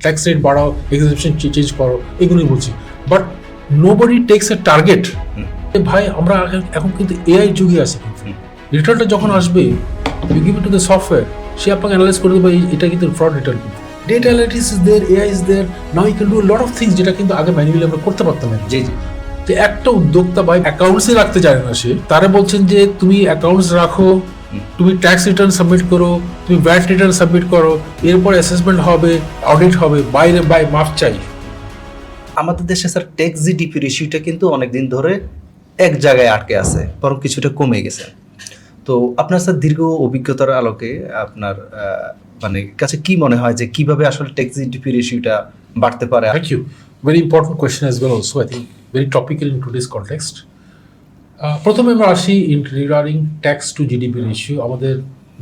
Tax rate বাড়াও, exception change করো, এগুলোই বলছি। But nobody tax a target. ভাই আমরা এখন কিন্তু এআই যুগে আছি, কিন্তু রিটার্নটা যখন আসবে you give it to the software, সে আপনাকে অ্যানালাইজ করে দেবে এটা কিন্তু ফ্রড রিটার্ন। কিন্তু data analytics is there, AI is there, now you can do lot of things যেটা কিন্তু আগে ম্যানুয়ালি আমরা করতে পারতাম না। জি জি। তো একটা উদ্যোক্তা ভাই অ্যাকাউন্টসে রাখতে চায় না, সে তারা বলছেন যে তুমি অ্যাকাউন্টস রাখো, তুমি ট্যাক্স রিটার্ন সাবমিট করো, তুমি ভ্যাট রিটার্ন সাবমিট করো, এরপর অ্যাসেসমেন্ট হবে, অডিট হবে, বাইরে মাফ চাই। আমাদের দেশে স্যার ট্যাক্স জিডিপি রেশিওটা কিন্তু অনেকদিন ধরে এক জায়গায় আটকে আছে, বরং কিছুটা কমে গেছে। তো আপনার স্যার দীর্ঘ অভিজ্ঞতার আলোকে আপনার মানে কাছে কি মনে হয় যে কিভাবে আসলে ট্যাক্স জিডিপি রেশিওটা বাড়তে পারে? Thank you. Very important question as well also, I think very topical in today's context. প্রথমে আমরা আসি regarding tax to GDP ratio, আমাদের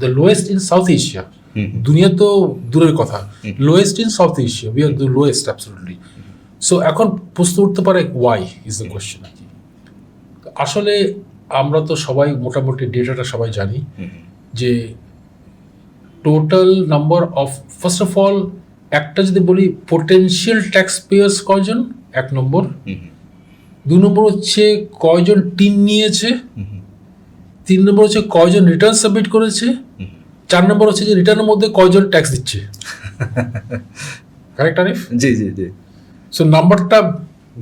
the lowest in South Asia. দুনিয়া তো দূরের কথা, lowest in South Asia, we are the lowest absolutely. So এখন প্রশ্ন উঠতে পারে ওয়াই ইজ দ্য কোয়েশ্চেন। আর কি আসলে আমরা তো সবাই মোটামুটি ডেটাটা সবাই জানি যে total number of, first of all একটা যদি বলি পোটেনশিয়াল ট্যাক্স পেয়ার্স কয়জন, এক নম্বর। দু নম্বর হচ্ছে কয়জন টিন নিয়েছে, তিন নম্বর হচ্ছে কয়জন রিটার্ন সাবমিট করেছে, চার নম্বর হচ্ছে যে রিটার্নের মধ্যে কয়জন ট্যাক্স দিচ্ছে। কারেক্ট আরিফ? জি জি জি। সো নাম্বারটা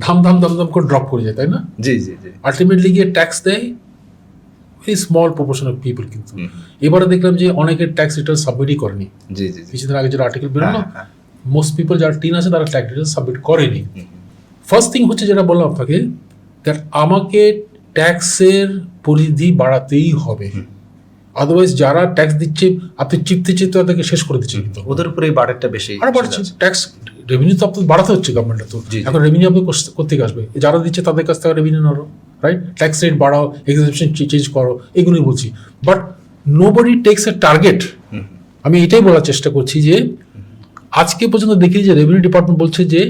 ধাম ধাম ধাম ধাম করে ড্রপ করে যায়, তাই না? জি জি জি। আলটিমেটলি গিয়ে ট্যাক্স দেয় very small proportion of people. কিন্তু এবারে দেখলাম যে অনেকের ট্যাক্স রিটার্ন সাবমিটই করেনি। জি জি। কিছুদিন আগে যেটা আর্টিকেল বেরোলো, মোস্ট পিপল যারা টিন আছে তারা ট্যাক্স রিটার্ন সাবমিট করেনি। ফার্স্ট থিং হচ্ছে যেটা বললাম আপনাকে, দ্যাট আমাকে ট্যাক্সের পরিধি বাড়াতেই হবে, আদারওয়াইজ যারা ট্যাক্স দিচ্ছে আপনি চিপতে চিপতে তাদেরকে শেষ করে দিচ্ছে। কিন্তু ওদের উপরে এই বাড়াটা বেশি আরো বাড়ছে ট্যাক্স, রেভিনিউ তো আপনার বাড়াতে হচ্ছে গভর্নমেন্টের। তো এখন রেভিনিউ আপনি কোথেকে আসবে? যারা দিচ্ছে তাদের কাছ থেকে রেভিনিউ নাও, রাইট? ট্যাক্স রেট বাড়াও, এক্সেপশন চেঞ্জ করো, এগুলোই বলছি। But nobody tax a target. আমি এটাই বলার চেষ্টা করছি যে আজকে পর্যন্ত দেখি যে রেভিনিউ ডিপার্টমেন্ট বলছে যে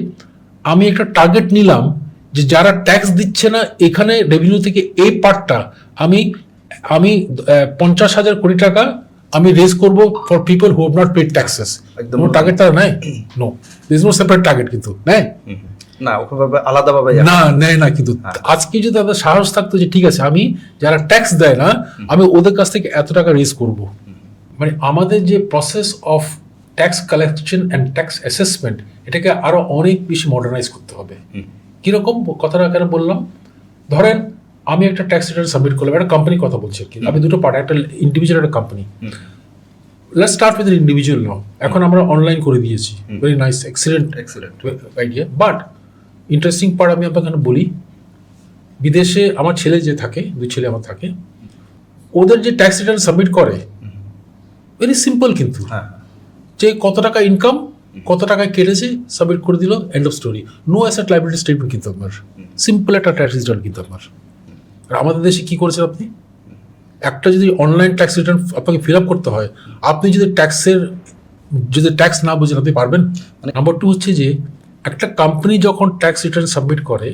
আমি একটা টার্গেট নিলাম যে যারা ট্যাক্স দিচ্ছে না এখানে রেভিনিউ থেকে এই পার্টটা আমি 50,000 কোটি টাকা আমি রেজ করব for people who have not paid taxes. কোনো টার্গেট তারা নেয়? No, this no separate target. কিন্তু নেয় না, ওভাবে আলাদাভাবে না, নেয় না। কিন্তু আজকে যদি তাদের সাহস থাকতো যে ঠিক আছে আমি যারা ট্যাক্স দেয় না আমি ওদের কাছ থেকে এত টাকা রেজ করব, মানে আমাদের যে process of tax collection and tax assessment এটাকে আরো অনেক বেশি মডার্নাইজ করতে হবে। কিরকম কথাটা কেন বললাম? ধরেন আমি একটা ট্যাক্স রিটার্ন সাবমিট করলাম, একটা কোম্পানির কথা বলছি আর কি, আমি দুটো পার্ট, একটা ইন্ডিভিজুয়াল, একটা company. Let's start with individual now. এখন আমরা অনলাইন করে দিয়েছি, very nice, excellent idea. But interesting part আমি আপনাকে বলি, বিদেশে আমার ছেলে যে থাকে, দুই ছেলে আমার থাকে, ওদের যে ট্যাক্স রিটার্ন সাবমিট করে ভেরি সিম্পল, কিন্তু যে কত টাকা ইনকাম, কত টাকা কেটেছে, সাবমিট করে দিল, end of story. No asset liability statement কিন্তু আপনার, সিম্পল একটা ট্যাক্স রিটার্ন কিন্তু আপনার। আর আমাদের দেশে কি করেছেন আপনি, একটা যদি অনলাইন ট্যাক্স রিটার্ন আপনাকে ফিল আপ করতে হয়, আপনি যদি ট্যাক্স না বুঝেন আপনি পারবেন? নাম্বার টু হচ্ছে যে একটা কোম্পানি যখন ট্যাক্স রিটার্ন সাবমিট করে,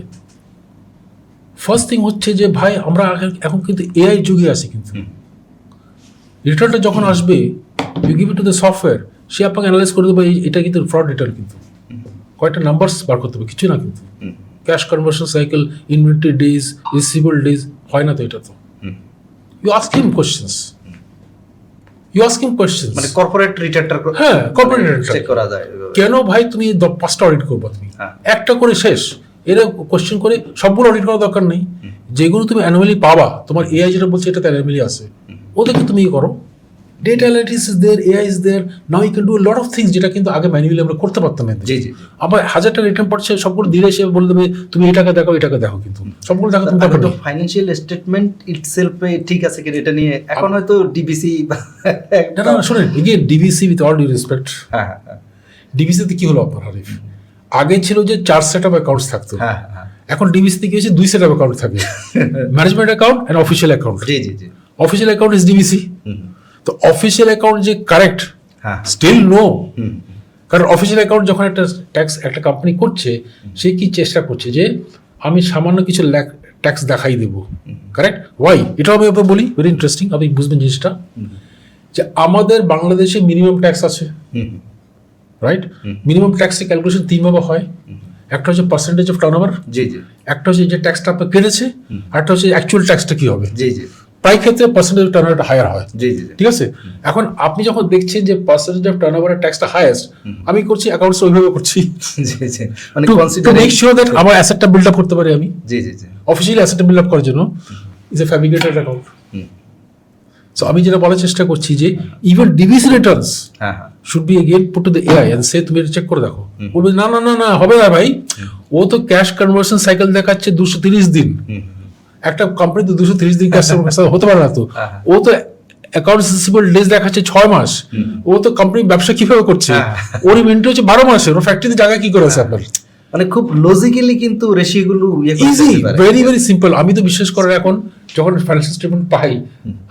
ফার্স্ট থিং হচ্ছে যে ভাই আমরা এখন কিন্তু এআই যুগে আছি। কিন্তু রিটার্নটা যখন আসবে you give it to the software, সে আপনাকে অ্যানালাইজ করে দেবে এটা কিন্তু ফ্রড রিটার্ন। কিন্তু কয়েকটা নাম্বারস বার করতে হবে, কিছু না। কিন্তু cash conversion cycle, inventory days, receivable days হয় না তো। এটা তো ইউ আস্ক হিম কোশ্চেন্স, মানে কর্পোরেট রিটার্নটা, হ্যাঁ কর্পোরেট রিটার্ন চেক করা যায়। কেন ভাই তুমি 5টা অডিট করবো, তুমি একটা করে শেষ, এরা কোশ্চেন করে সবগুলো অডিট করার দরকার নেই। যেগুলো তুমি অ্যানুয়ালি পাবা, তোমার এআই যেটা বলছে এটাতে অ্যানুয়ালি আছে, ওদেরকে তুমি করো। Data analytics is there, AI is there, now you can do lot of things যেটা কিন্তু আগে ম্যানুয়ালি আমরা করতে পারতাম না। জি জি। আবার 1000টা রিটার্ন পড়ছে, সবগুলো ধীরে এসে বলে দেবে তুমি এই টাকা দেখো, এই টাকা দেখো, কিন্তু সবগুলো দেখো তুমি দেখো। ফাইন্যান্সিয়াল স্টেটমেন্ট ইটসেলফে ঠিক আছে কিন্তু এটা নিয়ে এখন হয়তো ডিবিসি না শুনেন, again DBC with all due respect, ডিবিসিতে কি হলো আপনার হারিফ, আগে ছিল যে 4 সেট অফ অ্যাকাউন্টস থাকতো, এখন ডিবিসিতে কি হয়েছে 2 সেট অফ অ্যাকাউন্ট থাকে, management account and official account. জি জি জি। Official account is DBC. তো অফিসিয়াল অ্যাকাউন্ট যে কারেক্ট স্টিল নো, কারণ অফিসিয়াল অ্যাকাউন্ট যখন একটা ট্যাক্স একটা কোম্পানি করছে, সে কি চেষ্টা করছে যে আমি সামান্য কিছু ট্যাক্স দেখাই দেবো, কারেক্ট? ওয়াই? এটাও আমি আপনাকে বলি, ভেরি ইন্টারেস্টিং, আপনি বুঝবেন জিনিসটা, যে আমাদের বাংলাদেশে মিনিমাম ট্যাক্স আছে, রাইট? মিনিমাম ট্যাক্সের ক্যালকুলেশন তিনভাবে হয়। একটা হচ্ছে পার্সেন্টেজ অফ টার্নওভার, জি জি একটা হচ্ছে যে ট্যাক্সটা আপনার কেটেছে, আর একটা হচ্ছে অ্যাকচুয়াল ট্যাক্সটা কি হবে। জি জি প্রায় ক্ষেত্রে পার্সেন্টেজ অফ টার্নওভারটা হায়ার হয়, জি জি জি ঠিক আছে? এখন আপনি যখন দেখছেন যে পার্সেন্টেজ অফ টার্নওভারের ট্যাক্সটা হাইয়েস্ট, আমি করছি অ্যাকাউন্টস ওইভাবে করছি জি জি মানে two consider make sure that আমার অ্যাসেটটা বিল্ড আপ করতে পারি আমি। জি জি জি অফিসিয়ালি অ্যাসেটটা বিল্ড আপ করার জন্য is a fabricated account. So আমি যেটা বলার চেষ্টা করছি যে ইভেন ডিভিসি রিটার্নস হ্যাঁ হ্যাঁ should be again put to the AI and say তুমি চেক করে দেখো। বলবে না না না না হবে না ভাই, ও তো ক্যাশ কনভার্সন সাইকেল দেখাচ্ছে 230 দিন, একটা কোম্পানি তো 230 দিন ক্যাশ হতে পারে না তো। ও তো অ্যাকাউন্টস রিসিভেবল ডেজ দেখাচ্ছে 6 মাস। ও তো কোম্পানি ব্যবসা কিভাবে করছে, ওর ইনভেন্টরি হচ্ছে 12 মাসের, ও ফ্যাক্টরিতে জায়গা কি করে আছে আপনার। মানে খুব লজিক্যালি কিন্তু রেশিওগুলো ইজি, ভেরি ভেরি সিম্পল। আমি তো বিশ্বাস করেন এখন যখন ফাইন্যান্সিয়াল স্টেটমেন্ট পাই,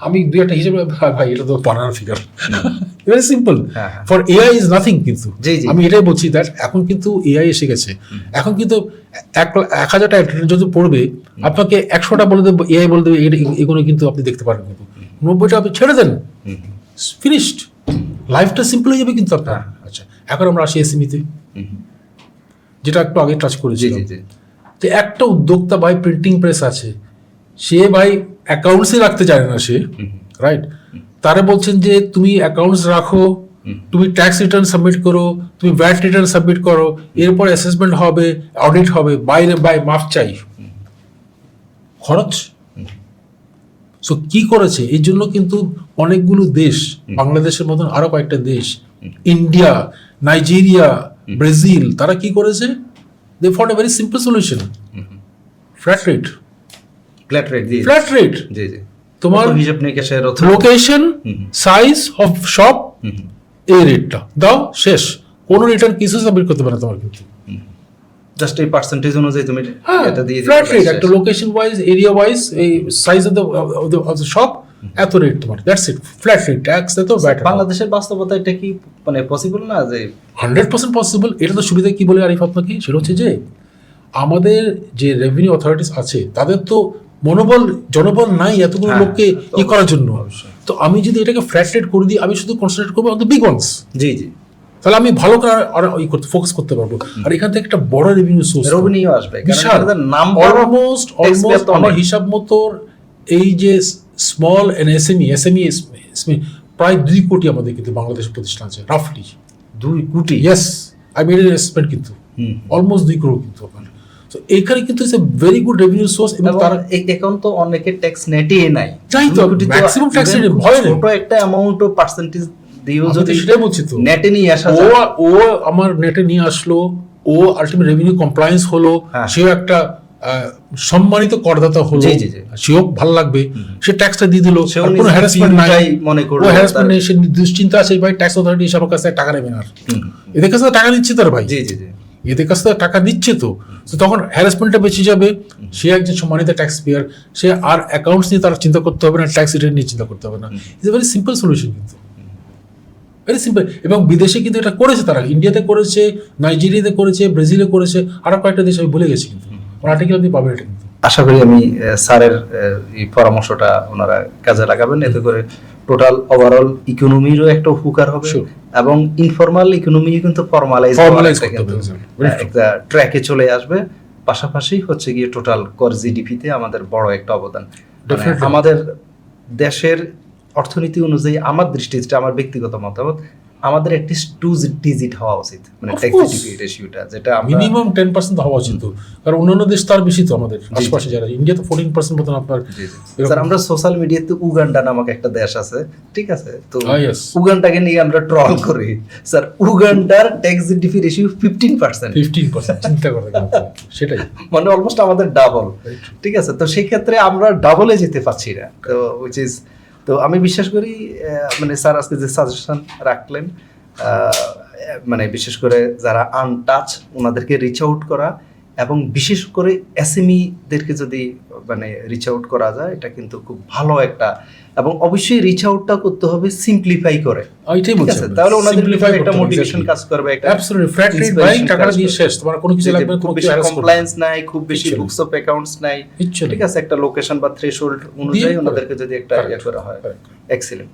আমি দুই একটা হিসেবে ভাই এটা তো বানানো figure, very simple. For AI is nothing. কিন্তু আমি এটাই বলছি দ্যাট এখন কিন্তু এআই এসে গেছে। এখন কিন্তু 1,000টা যদি পড়বে, আপনাকে 100টা বলে দেবে, এআই বলে দেবে এগুলো কিন্তু আপনি দেখতে পারেন, কিন্তু 90টা আপনি ছেড়ে দেন, ফিনিশড, লাইফটা সিম্পল হয়ে যাবে কিন্তু আপনার। আচ্ছা, এখন আমরা আসি এসএমইতে, যেটা একটু আগে টাচ করেছি, যে একটা উদ্যোক্তা ভাই প্রিন্টিং প্রেস আছে, সে ভাই অ্যাকাউন্টসে রাখতে চায় না সে, রাইট? তারা বলছেন যে তুমি অ্যাকাউন্টস রাখো, তুমি ট্যাক্স রিটার্ন সাবমিট করো, তুমি ভ্যাট রিটার্ন সাবমিট করো, এরপর অ্যাসেসমেন্ট হবে, অডিট হবে, বাইরে মাফ চাই, খরচ। সো কি করেছে এই জন্য কিন্তু অনেকগুলো দেশ, বাংলাদেশের মতন আরো কয়েকটা দেশ, ইন্ডিয়া, নাইজেরিয়া, ব্রাজিল, তারা কি করেছে? They found a very simple solution, flat rate. Flat rate, জি জি তোমার হিসাব নিকাশের লোকেশন, সাইজ অফ শপ, এই রেটটা দাও, শেষ। কোনো রিটার্ন কিছু সাবমিট করতে পারে তোমার, কিন্তু জাস্ট এই পার্সেন্টেজ অনুযায়ী তুমি এটা দিয়ে ফ্ল্যাট রেট, একটা লোকেশন ওয়াইজ, এরিয়া ওয়াইজ, এই সাইজ অফ দ্য শপ, এত রেট তোমার, that's it, flat rate. Tax তো ভ্যাট। বাংলাদেশের বাস্তবতা এটা কি মানে পসিবল না? যে 100% পসিবল। এটা তো সুবিধা কি বলে আরিফ আপনাকে, সেটা হচ্ছে যে আমাদের যে রেভিনিউ অথরিটিস আছে তাদের তো জনবল নাই এতগুলো লোককে ই করার জন্য। তো আমি যদি এটাকে ফ্ল্যাট রেট করে দিই, আমি শুধু কনসেন্ট্রেট করবো অন দ্য বিগ ওয়ান্স, জি জি, তাহলে আমি ভালো করে ফোকাস করতে পারবো। আর এখান থেকে একটা বড় রেভিনিউ সোর্স আসবে, বিশাল। অলমোস্ট আমার হিসাব মতো এই যে স্মল এন্ড এসএমই প্রায় 2 কোটি আমাদের কিন্তু বাংলাদেশের প্রতিষ্ঠান আছে, রাফলি 2 কোটি। Yes, I made N estimate, কিন্তু অলমোস্ট 2 করোড় কিন্তু আপনার। তো এইখানে কিন্তু it's a very good revenue source. এবং তারা এখন তো অনেকে ট্যাক্স নেটেই নাই, যাই তো ম্যাক্সিমাম ট্যাক্স নেট ভয় নেই, ছোট একটা অ্যামাউন্ট অফ পার্সেন্টেজ দিও যদি সেটাই বলছি তো, নেটে নিয়ে আসা ও আমার নেটে নিয়ে আসলো, ও আলটিমেট রেভিনিউ কমপ্লায়েন্স হলো, সেও একটা সম্মানিত করদাতা হলো, সেও ভালো লাগবে, সে ট্যাক্সটা দিয়ে দিল, কোনো হ্যারাসমেন্ট নাই, মনে করো হ্যারাসমেন্ট নেই, সে দুশ্চিন্তা আছে ভাই ট্যাক্স অথরিটি এসে আমার কাছে টাকা নেবে না, এদের কাছে টাকা নিচ্ছে তার ভাই, এদের কাছে টাকা দিচ্ছে, তো তখন হ্যারাসমেন্টটা বেঁচে যাবে, সে একজন সম্মানিত ট্যাক্স পেয়ার, সে আর অ্যাকাউন্টস নিয়ে তার চিন্তা করতে হবে না, ট্যাক্স রিটার্ন নিয়ে চিন্তা করতে হবে না। It's a very simple solution, কিন্তু ভেরি সিম্পল। এবং বিদেশে কিন্তু এটা করেছে, তারা ইন্ডিয়াতে করেছে, নাইজেরিয়াতে করেছে, ব্রাজিলে করেছে, আরো কয়েকটা দেশ আমি ভুলে গেছি, কিন্তু আর্টিকেল আপনি পাবেন এটা। কিন্তু আশা করি আমি স্যারের এই পরামর্শটা ওনারা কাজে লাগাবেন, এতে করে টোটাল ওভারঅল ইকোনমিরও একটা উপকার হবে, এবং ইনফর্মাল ইকোনমি কিন্তু ফর্মালাইজ একটা ট্র্যাকে চলে আসবে। পাশাপাশি হচ্ছে গিয়ে টোটাল কর জিডিপিতে আমাদের বড় একটা অবদান। আমাদের দেশের অর্থনীতি অনুযায়ী আমার দৃষ্টিতে, আমার ব্যক্তিগত মতামত, আমাদের অ্যাটলিস্ট 2 ডিজিট হওয়া উচিত, মানে ট্যাক্স জিডিপি রেশিওটা, যেটা মিনিমাম 10% হওয়া উচিত। কারণ অন্যান্য দেশ তার বেশি, তো আমাদের আশেপাশে যারা ইন্ডিয়া তো 14% মতন আপনার। স্যার আমরা সোশ্যাল মিডিয়াতে উগান্ডা নামক একটা দেশ আছে, ঠিক আছে, তো উগান্ডাকে নিয়ে আমরা ট্রল করি। স্যার উগান্ডার ট্যাক্স জিডিপি রেশিও 15%, চিন্তা করে সেটাই, মানে অলমোস্ট আমাদের ডাবল, ঠিক আছে। তো সেই ক্ষেত্রে আমরা ডাবলে যেতে পারছি না, তো উইচ ইজ, তো আমি বিশ্বাস করি মানে স্যার আজকে যে সাজেশন রাখলেন, মানে বিশেষ করে যারা আনটাচ ওনাদেরকে রিচ আউট করা, এবং বিশেষ করে এসএমইদেরকে যদি মানে রিচ আউট করা যায়, এটা কিন্তু খুব ভালো একটা, এবং অবশ্যই রিচ আউটটা করতে হবে সিম্পলিফাই করে, এইটাই বলছি, তাহলে ওনাদের একটা মোটিভেশন কাজ করবে, একটা অ্যাবসলিউটলি ফ্ল্যাট রেট ভাই, টাকা দিয়ে শেষ, তোমার কোনো কিছু লাগবে না, খুব বেশি কমপ্লায়েন্স নাই, খুব বেশি বুকস অফ অ্যাকাউন্টস নাই, ঠিক আছে, একটা লোকেশন বা থ্রেশহোল্ড অনুযায়ী ওনাদেরকে যদি একটা ইয়ে করা হয়, এক্সিলেন্ট।